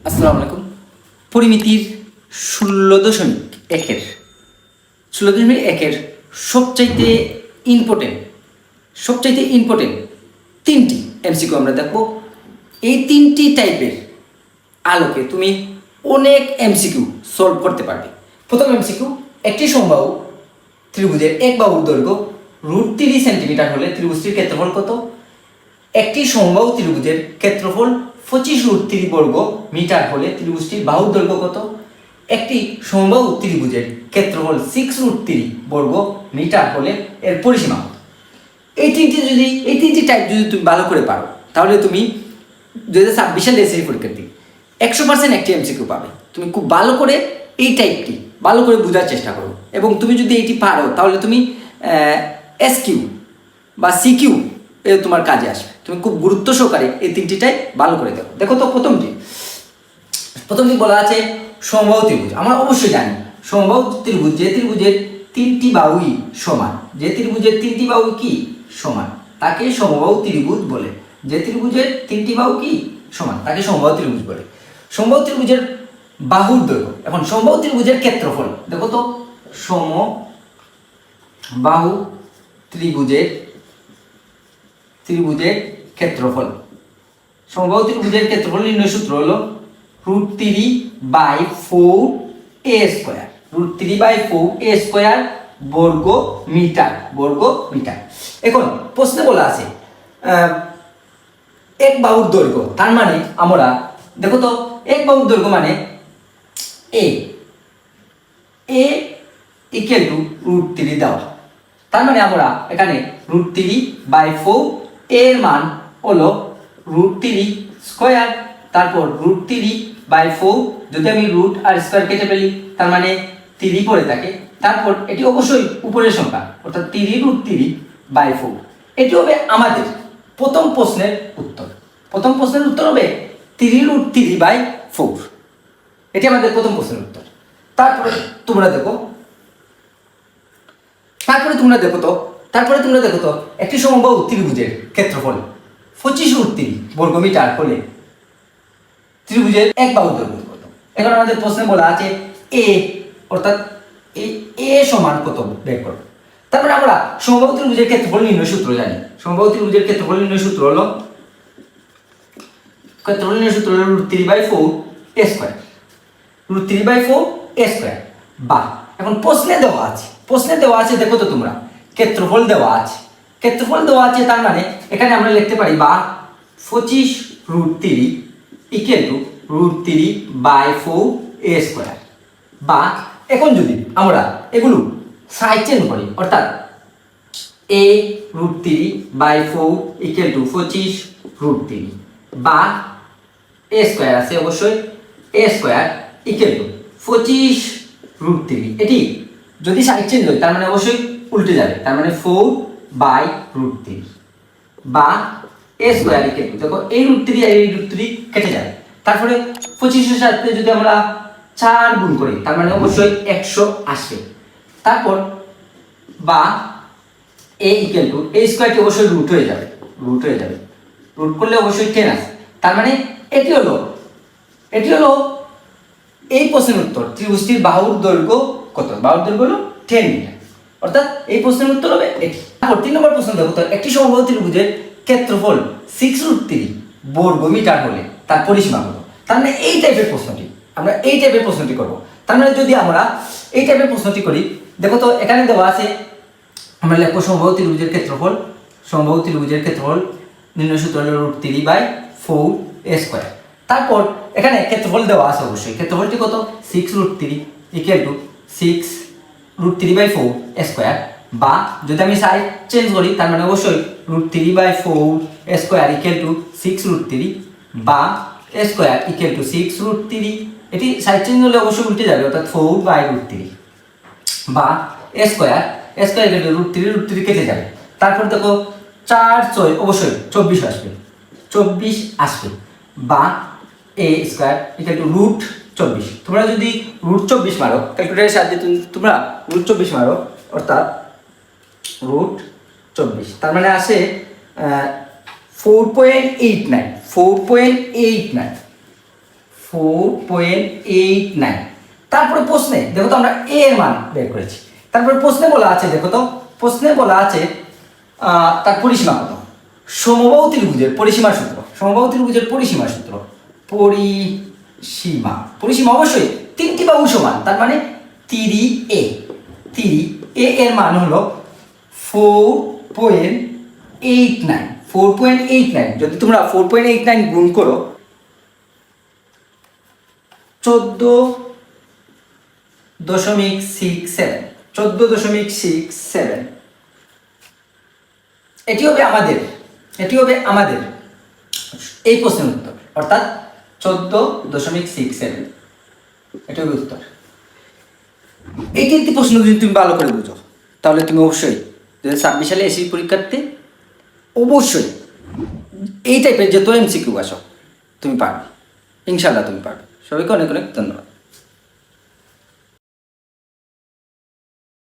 আসসালামু আলাইকুম। পরিমিতির 16.1-এর 16.1-এর সবচাইতে ইম্পর্টেন্ট তিনটি এমসিকিউ আমরা দেখব। এই তিনটি টাইপের আলোকে তুমি অনেক এমসিকিউ সলভ করতে পারবে। প্রথম এমসিকিউ, একটি সমবাহু ত্রিভুজের এক বাহুর দৈর্ঘ্য √30 সেন্টিমিটার হলে ত্রিভুজটির ক্ষেত্রফল কত? একটি সমবাহু ত্রিভুজের ক্ষেত্রফল 25√30 বর্গ মিটার হলে ত্রিভুজটির বাহুর দৈর্ঘ্য কত? একটি সমবাহু ত্রিভুজের ক্ষেত্রফল 6√30 বর্গ মিটার হলে এর পরিসীমা কত? এই তিনটি টাইপ যদি তুমি ভালো করে পারো, তাহলে তুমি 2026 সালে এসএসসি পরীক্ষার্থী 100% একটি এমসিকিউ পাবে। তুমি খুব ভালো করে এই টাইপটি ভালো করে বোঝার চেষ্টা করো, এবং তুমি যদি এটি পারো তাহলে তুমি এসকিউ বা সিকিউ তোমার কাজে আসবে। তুমি খুব গুরুত্ব সহকারে এই তিনটিটাই ভালো করে দেখো। দেখো তো প্রথমটি বলা আছে সমবাহু ত্রিভুজ। আমরা অবশ্যই জানি সমবাহু ত্রিভুজ, যে ত্রিভুজের তিনটি বাহুই সমান, যে ত্রিভুজের তিনটি বাহু কি সমান, তাকে সমবাহু ত্রিভুজ বলে। যে ত্রিভুজের তিনটি বাহু কি সমান, তাকে সমবাহু ত্রিভুজ বলে। সমবাহু ত্রিভুজের বাহুর দৈর্ঘ্য, এখন সমবাহু ত্রিভুজের ক্ষেত্রফল দেখো তো, সমবাহু ত্রিভুজের ক্ষেত্রফল, সমবাহু ত্রিভুজের ক্ষেত্রফল নির্ণয় সূত্র হলো √3/4a², √3/4a² বর্গ মিটার। এখন প্রশ্নে বলা আছে এক বাহুর দৈর্ঘ্য, তার মানে আমরা দেখো তো, এক বাহুর দৈর্ঘ্য মানে a √3 দেওয়া, তার মানে আমরা এখানে √3/4 এর মান হলো √3², তারপর √3/4 যদি আমি রুট আর স্কয়ার কেটে ফেলি, তার মানে 3 পড়ে থাকে। তারপর এটি অবশ্যই উপরের সংখ্যা, অর্থাৎ 3√3/4। এটি হবে আমাদের প্রথম প্রশ্নের উত্তর। হবে 3√3/4। এটি আমাদের প্রথম প্রশ্নের উত্তর। তারপরে তোমরা দেখো তো, একটি সমবাহু ত্রিভুজের ক্ষেত্রফল 25√3 বর্গমিটার হলে ত্রিভুজের এক বাহুর দৈর্ঘ্য কত? এখন আমাদের প্রশ্নে বলা আছে এ, অর্থাৎ এই এ সমান কত বের করো। তারপরে আমরা সমবাহু ত্রিভুজের ক্ষেত্রফল নির্ণয় সূত্র জানি। সমবাহু ত্রিভুজের ক্ষেত্রফল নির্ণয় সূত্র হলো √3/4a², √3/4a²। বা এখন প্রশ্নে দেওয়া আছে দেখো তো তোমরা, ক্ষেত্রফল দেওয়া আছে, তার মানে এখানে আমরা লিখতে পারি বা 25√3 √3/4a²। বা এখন যদি আমরা এগুলো সাইড চেঞ্জ করি, অর্থাৎ a √3/4 25√3 বা a² আছে অবশ্যই, a² 25√3, এটি যদি সাইড চেঞ্জ হয় তার মানে অবশ্যই উল্টে যাবে, তার মানে 4/√3 বা a² দেখো এই √3 আর এই √3 কেটে যাবে। তারপরে 25 এর সাথে যদি আমরা 4 গুণ করি, তার মানে অবশ্যই 100 আসবে। তারপর বা a স্কয়ারটি অবশ্যই রুট হয়ে যাবে, রুট করলে অবশ্যই 10 আসে। তার মানে এটি হলো এই প্রশ্নের উত্তর। ত্রিভুজটির বাহুর দৈর্ঘ্য কত? বাহুর দৈর্ঘ্য হলো 10 মিটার, অর্থাৎ এই প্রশ্নের উত্তর হবে এটি। তারপর 3 নম্বর প্রশ্ন দেখো তো, একটি সমবাহু ত্রিভুজের ক্ষেত্রফল 6√3 বর্গ মিটার হলে তার পরিসীমা কত? তার মানে এই টাইপের প্রশ্নটি করব। তার মানে যদি আমরা এই টাইপের প্রশ্নটি করি, দেখো তো এখানে দেওয়া আছে, আমরা লিখব সমবাহু ত্রিভুজের ক্ষেত্রফল নির্ণয় সূত্র হলো √3/4a²। তারপর এখানে ক্ষেত্রফল দেওয়া আছে অবশ্যই, ক্ষেত্রফলটি কত? 6√3 6√3/4a²। বা যদি আমি সাইড চেঞ্জ করি, তার মানে অবশ্যই √3/4a² 6√3 বা a² 6√3, এটি সাইড চেঞ্জ হলে অবশ্যই উল্টে যাবে, অর্থাৎ 4/√3 বা a² √3 কেটে যাবে। তারপর দেখো 4×6 অবশ্যই 24 আসবে বা a² √24। তোমরা যদি √24 মারো, ক্যালকুলেটরের সাহায্যে তোমরা √24 মারো, অর্থাৎ √24, তার মানে আসে 4.89 4.89। তারপরে প্রশ্নে দেখো তো আমরা এ এর মান বের করেছি। তারপরে প্রশ্নে বলা আছে, দেখো তো প্রশ্নে বলা আছে তার পরিসীমা কত। সমবাহু ত্রিভুজের পরিসীমার সূত্র, সমবাহু ত্রিভুজের পরিসীমার সূত্র, পরিসীমা পরিসীমা অবশ্যই তিনটি বাহু সমান, তার মানে 3a, 3a এর মান হলো 4.89, 4.89। যদি তোমরা 4.89 গুণ করো 14.67, 14.67, এটি হবে আমাদের এই প্রশ্নের উত্তর, অর্থাৎ 14.67, এটা হবে উত্তর। এই তিনটি প্রশ্ন যদি তুমি ভালো করে বুঝো, তাহলে তুমি অবশ্যই 2026 সালে এসএসসি পরীক্ষার্থী অবশ্যই এই টাইপের যত এমসিকিউ আসো তুমি পারবে, ইনশাআল্লাহ তুমি পারবে। সবাইকে অনেক অনেক ধন্যবাদ।